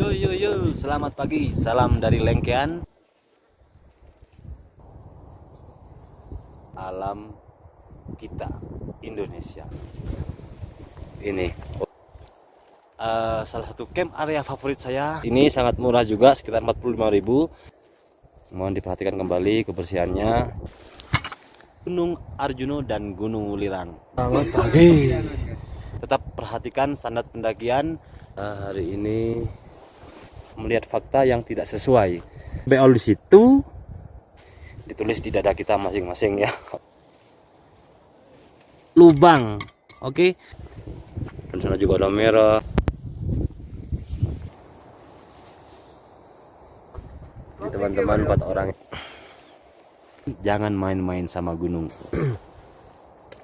Yo, selamat pagi, salam dari Lengkean. Alam kita, Indonesia. Ini salah satu camp area favorit saya. Ini sangat murah juga, sekitar 45.000. Mohon diperhatikan kembali kebersihannya. Gunung Arjuno dan Gunung Wuliran. Selamat pagi. Tetap perhatikan standar pendakian. Hari ini melihat fakta yang tidak sesuai. Beol di situ ditulis di dada kita masing-masing ya. Lubang, oke. Dan sana juga ada merah. Ini teman-teman 4 orang. Jangan main-main sama gunung.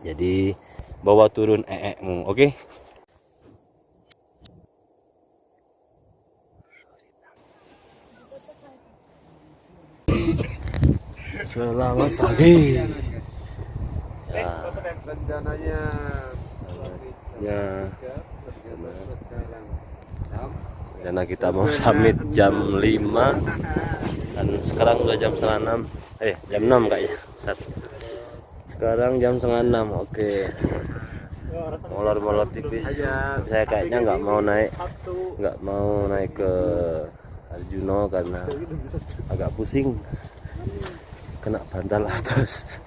Jadi bawa turun mu, oke? Selamat pagi. Ya. Rencananya Ya. Karena kita mau summit jam 5 dan sekarang udah jam setengah 6. Jam 6 kayaknya. Sekarang jam setengah 6. Oke. Molor-molor tipis. Saya kayaknya nggak mau naik ke Arjuno karena agak pusing. Kena bantal atas.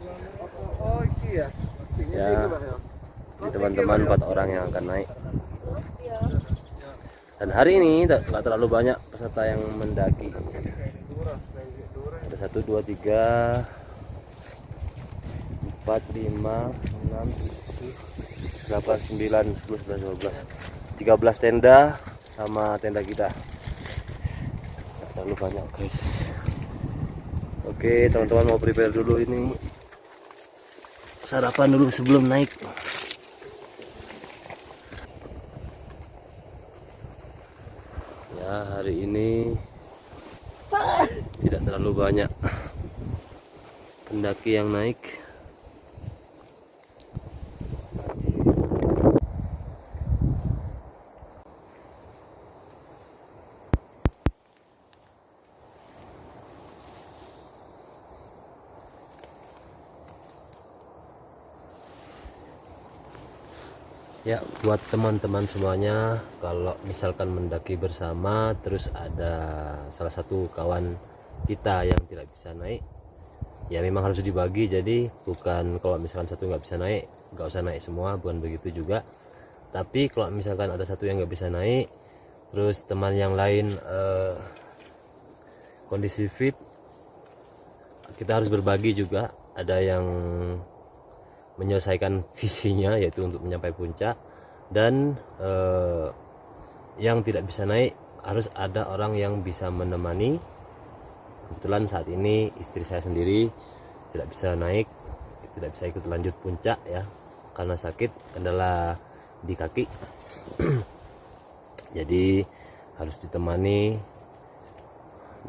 Ya, ini teman-teman 4 orang yang akan naik. Dan hari ini nggak terlalu banyak peserta yang mendaki. Ada 1, 2, 3, 4, 5, 6, 7, 8, 9, 10, 11, 12, 13 tenda sama tenda kita. Nggak terlalu banyak guys. Oke teman-teman, mau prepare dulu ini. Sarapan dulu sebelum naik. Ya, hari ini tidak terlalu banyak pendaki yang naik. Ya, buat teman-teman semuanya, kalau misalkan mendaki bersama terus ada salah satu kawan kita yang tidak bisa naik, ya memang harus dibagi. Jadi bukan kalau misalkan satu nggak bisa naik nggak usah naik semua, bukan begitu juga. Tapi kalau misalkan ada satu yang nggak bisa naik terus teman yang lain kondisi fit, kita harus berbagi juga. Ada yang menyelesaikan visinya, yaitu untuk mencapai puncak, dan yang tidak bisa naik harus ada orang yang bisa menemani. Kebetulan saat ini istri saya sendiri tidak bisa naik, tidak bisa ikut lanjut puncak ya, karena sakit, kendala di kaki. Jadi harus ditemani.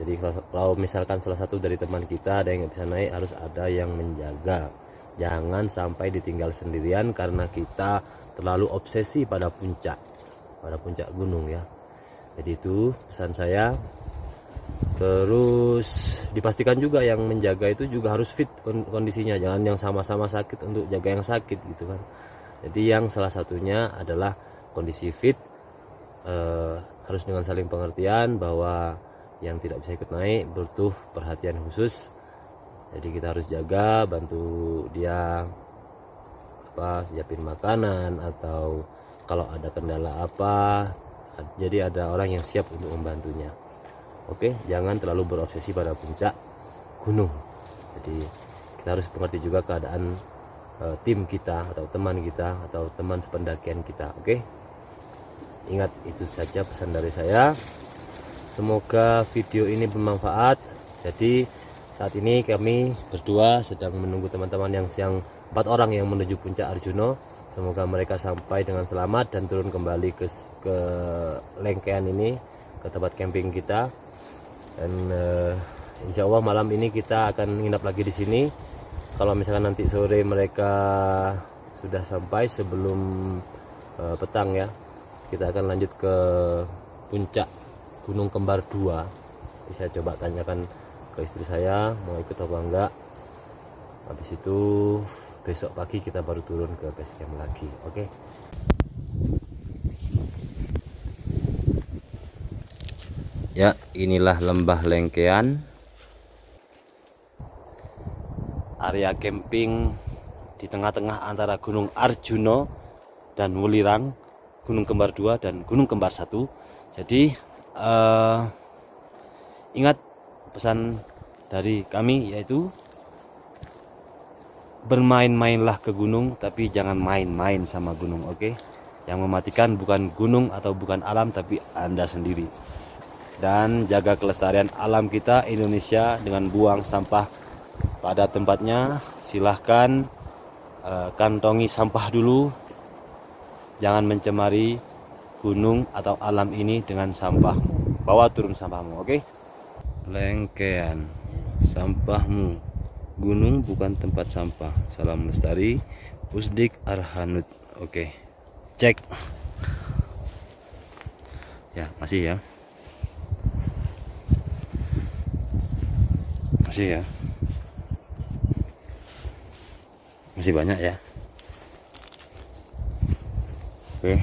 Jadi kalau misalkan salah satu dari teman kita ada yang nggak bisa naik, harus ada yang menjaga. Jangan sampai ditinggal sendirian karena kita terlalu obsesi pada puncak gunung ya. Jadi itu pesan saya. Terus dipastikan juga yang menjaga itu juga harus fit kondisinya, jangan yang sama-sama sakit untuk jaga yang sakit gitu kan. Jadi yang salah satunya adalah kondisi fit, harus dengan saling pengertian bahwa yang tidak bisa ikut naik butuh perhatian khusus. Jadi kita harus jaga, bantu dia siapin makanan, atau kalau ada kendala apa, jadi ada orang yang siap untuk membantunya. Oke, jangan terlalu berobsesi pada puncak gunung. Jadi kita harus mengerti juga keadaan tim kita atau teman kita atau teman sependakian kita. Oke, ingat, itu saja pesan dari saya. Semoga video ini bermanfaat. Jadi saat ini kami berdua sedang menunggu teman-teman yang 4 orang yang menuju puncak Arjuno. Semoga mereka sampai dengan selamat dan turun kembali ke Lengkean ini, ke tempat camping kita. Dan insya Allah malam ini kita akan nginap lagi di sini. Kalau misalkan nanti sore mereka sudah sampai sebelum petang ya, kita akan lanjut ke puncak gunung kembar 2. Nanti saya coba tanyakan ke istri saya mau ikut apa enggak. Habis itu besok pagi kita baru turun ke base camp lagi. Oke. Ya, inilah lembah Lengkean, area camping di tengah-tengah antara Gunung Arjuno dan Welirang, Gunung Kembar 2 dan Gunung Kembar 1. Jadi ingat pesan dari kami, yaitu bermain-mainlah ke gunung, tapi jangan main-main sama gunung. Oke. Yang mematikan bukan gunung atau bukan alam, tapi Anda sendiri. Dan jaga kelestarian alam kita Indonesia dengan buang sampah pada tempatnya. Silahkan kantongi sampah dulu, jangan mencemari gunung atau alam ini dengan sampah. Bawa turun sampahmu. Oke. Lengkean, sampahmu, gunung bukan tempat sampah. Salam lestari, Pusdik Arhanud. Oke, cek ya. Masih ya, masih ya, masih banyak ya. Oke.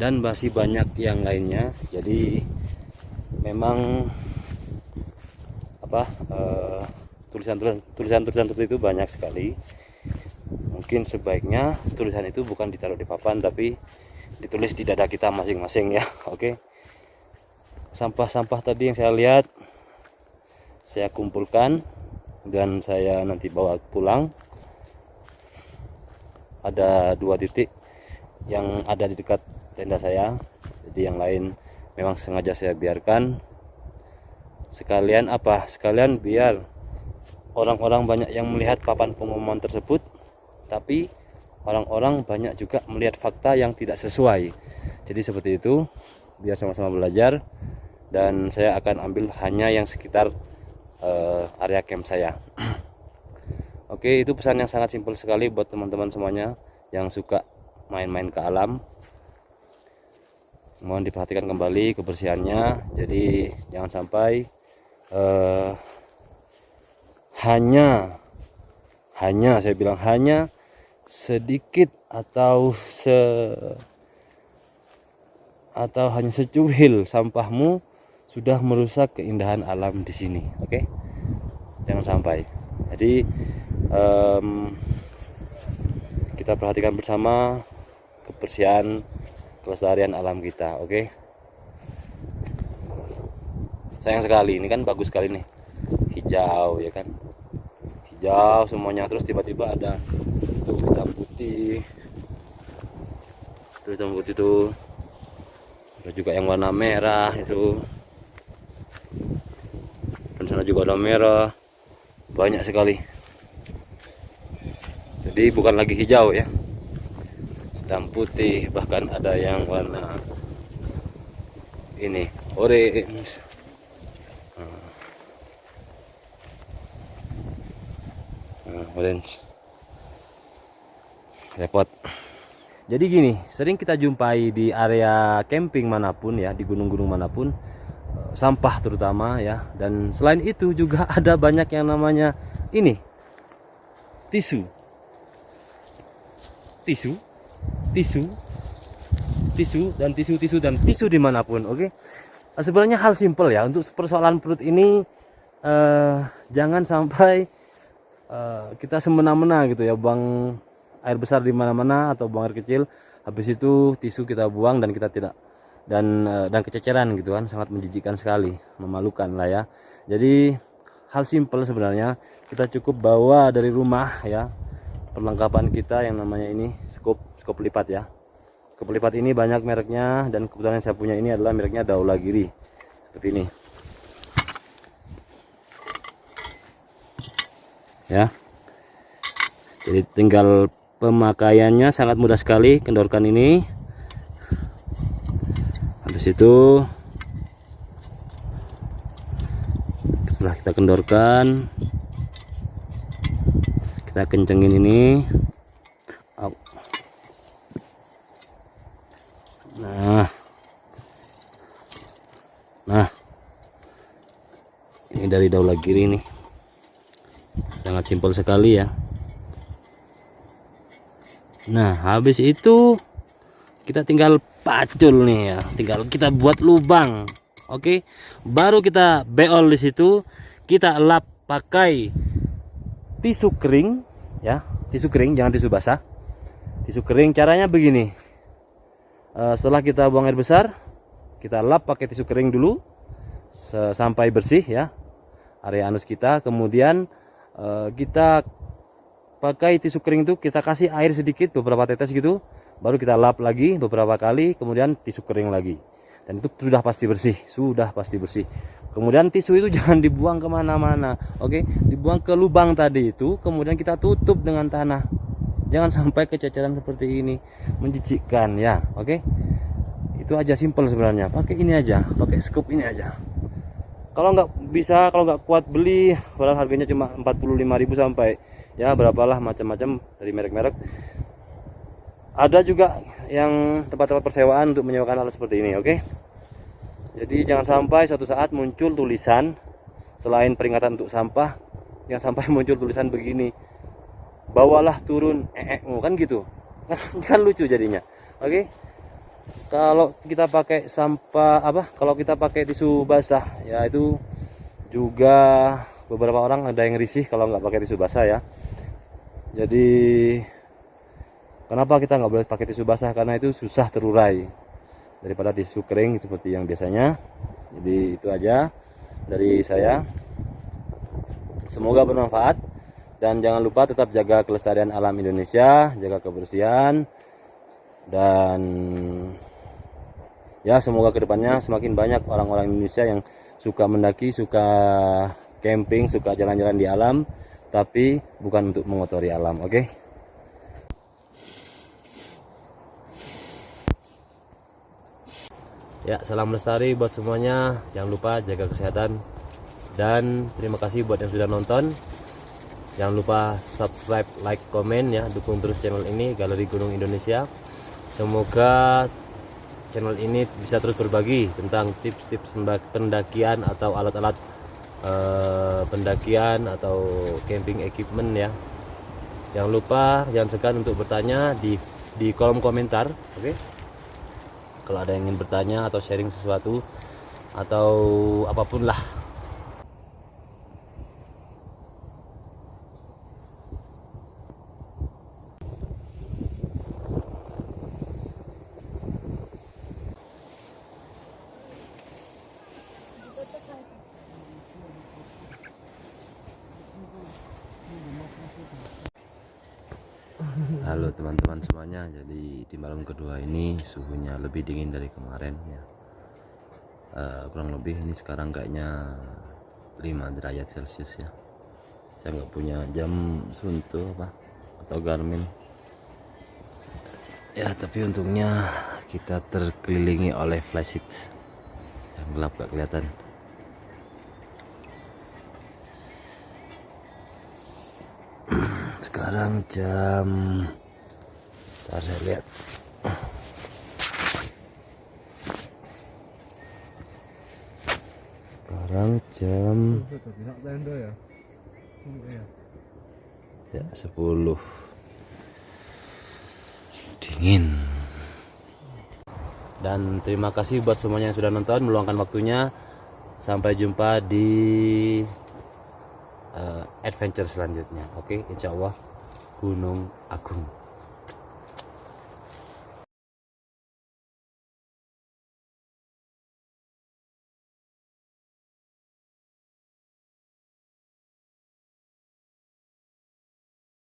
Dan masih banyak yang lainnya. Jadi memang tulisan-tulisan seperti itu banyak sekali. Mungkin sebaiknya tulisan itu bukan ditaruh di papan, tapi ditulis di dada kita masing-masing ya. Oke. Sampah-sampah tadi yang saya lihat saya kumpulkan dan saya nanti bawa pulang. Ada 2 titik yang ada di dekat tenda saya, jadi yang lain memang sengaja saya biarkan. Sekalian biar orang-orang banyak yang melihat papan pengumuman tersebut, tapi orang-orang banyak juga melihat fakta yang tidak sesuai. Jadi seperti itu, biar sama-sama belajar. Dan saya akan ambil hanya yang sekitar area camp saya. Oke, itu pesan yang sangat simpel sekali buat teman-teman semuanya yang suka main-main ke alam. Mohon diperhatikan kembali kebersihannya. Jadi jangan sampai hanya saya bilang hanya sedikit atau hanya secuil sampahmu sudah merusak keindahan alam di sini. Oke, jangan sampai. Jadi kita perhatikan bersama kebersihan, kelestarian alam kita. Oke. Sayang sekali, ini kan bagus sekali nih, hijau ya kan, hijau semuanya. Terus tiba-tiba ada tuh hitam putih, tuh hitam putih tuh, ada juga yang warna merah itu, dan sana juga ada merah, banyak sekali. Jadi bukan lagi hijau ya, hitam putih, bahkan ada yang warna ini orange. Orange, repot. Jadi gini, sering kita jumpai di area camping manapun ya, di gunung-gunung manapun, sampah terutama ya. Dan selain itu juga ada banyak yang namanya ini tisu dan tisu dimanapun. Oke. Sebenarnya hal simpel ya, untuk persoalan perut ini jangan sampai kita semena-mena gitu ya, buang air besar di mana-mana atau buang air kecil, habis itu tisu kita buang dan kita tidak, dan kececeran gitu kan, sangat menjijikkan sekali, memalukan lah ya. Jadi hal simpel sebenarnya, kita cukup bawa dari rumah ya perlengkapan kita yang namanya ini skop lipat ya. Skop lipat ini banyak mereknya, dan kebetulan yang saya punya ini adalah mereknya Daulagiri seperti ini ya. Jadi tinggal pemakaiannya sangat mudah sekali, kendorkan ini, habis itu setelah kita kendorkan, kita kencengin ini. Nah, ini dari daun kiri nih, sangat simpel sekali ya. Nah, habis itu kita tinggal pacul nih ya, tinggal kita buat lubang. Oke, baru kita beol di situ, kita lap pakai tisu kering ya, tisu kering, jangan tisu basah. Tisu kering caranya begini. Setelah kita buang air besar, kita lap pakai tisu kering dulu sampai bersih ya area anus kita. Kemudian kita pakai tisu kering itu kita kasih air sedikit, beberapa tetes gitu, baru kita lap lagi beberapa kali, kemudian tisu kering lagi, dan itu sudah pasti bersih, sudah pasti bersih. Kemudian tisu itu jangan dibuang kemana-mana, oke, dibuang ke lubang tadi itu, kemudian kita tutup dengan tanah, jangan sampai kececeran seperti ini, menjijikkan ya. Oke, itu aja, simple sebenarnya, pakai ini aja, pakai scoop ini aja. Kalau nggak bisa, kalau nggak kuat beli, padahal harganya cuma 45.000 sampai ya berapalah, macam-macam dari merek-merek. Ada juga yang tempat-tempat persewaan untuk menyewakan alat seperti ini. Oke, jadi jangan sampai suatu saat muncul tulisan, selain peringatan untuk sampah, jangan sampai muncul tulisan begini, bawalah turun kan gitu kan lucu jadinya. Oke, kalau kita pakai sampah kalau kita pakai tisu basah ya, itu juga beberapa orang ada yang risih kalau nggak pakai tisu basah ya. Jadi kenapa kita nggak boleh pakai tisu basah? Karena itu susah terurai daripada tisu kering seperti yang biasanya. Jadi itu aja dari saya, semoga bermanfaat, dan jangan lupa tetap jaga kelestarian alam Indonesia, jaga kebersihan, dan ya semoga kedepannya semakin banyak orang-orang Indonesia yang suka mendaki, suka camping, suka jalan-jalan di alam, tapi bukan untuk mengotori alam. Oke, ya, salam lestari buat semuanya, jangan lupa jaga kesehatan, dan terima kasih buat yang sudah nonton. Jangan lupa subscribe, like, komen ya, dukung terus channel ini, Galeri Gunung Indonesia. Semoga channel ini bisa terus berbagi tentang tips-tips pendakian atau alat-alat pendakian atau camping equipment ya. Jangan lupa, jangan segan untuk bertanya di kolom komentar. Oke, kalau ada yang ingin bertanya atau sharing sesuatu atau apapun lah. Halo teman-teman semuanya, jadi di malam kedua ini suhunya lebih dingin dari kemarin ya. Kurang lebih ini sekarang kayaknya 5 derajat Celcius ya. Saya nggak punya jam suntuk atau Garmin ya, tapi untungnya kita terkelilingi oleh flashlight yang gelap gak kelihatan. Sekarang jam, saya lihat, sekarang jam ya 10, dingin. Dan terima kasih buat semuanya yang sudah nonton, meluangkan waktunya. Sampai jumpa di adventure selanjutnya. Oke, insya Allah Gunung Agung.